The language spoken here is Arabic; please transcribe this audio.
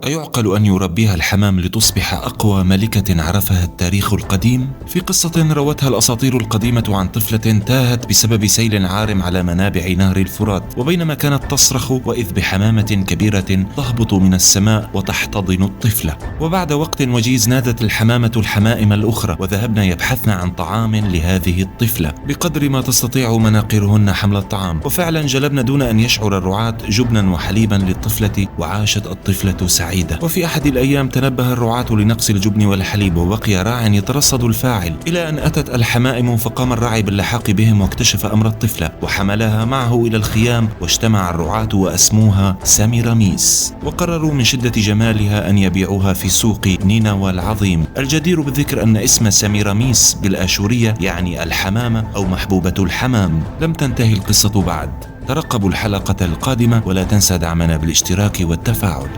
أيعقل أن يربيها الحمام لتصبح أقوى ملكة عرفها التاريخ القديم؟ في قصة روتها الأساطير القديمة عن طفلة تاهت بسبب سيل عارم على منابع نهر الفرات، وبينما كانت تصرخ وإذ بحمامة كبيرة تهبط من السماء وتحتضن الطفلة. وبعد وقت وجيز نادت الحمامة الحمائم الأخرى وذهبن يبحثن عن طعام لهذه الطفلة بقدر ما تستطيع مناقيرهن حمل الطعام، وفعلا جلبن دون أن يشعر الرعاة جبنا وحليبا للطفلة، وعاشت الطفلة سعيدة. وفي أحد الأيام تنبه الرعاة لنقص الجبن والحليب، وبقي راع يترصد الفاعل إلى أن أتت الحمائم، فقام الراعي باللحاق بهم واكتشف أمر الطفلة وحملها معه إلى الخيام، واجتمع الرعاة وأسموها سميراميس، وقرروا من شدة جمالها أن يبيعوها في سوق نينوى العظيم. الجدير بالذكر أن اسم سميراميس بالآشورية يعني الحمامة أو محبوبة الحمام. لم تنتهي القصة بعد، ترقبوا الحلقة القادمة ولا تنسى دعمنا بالاشتراك والتفاعل.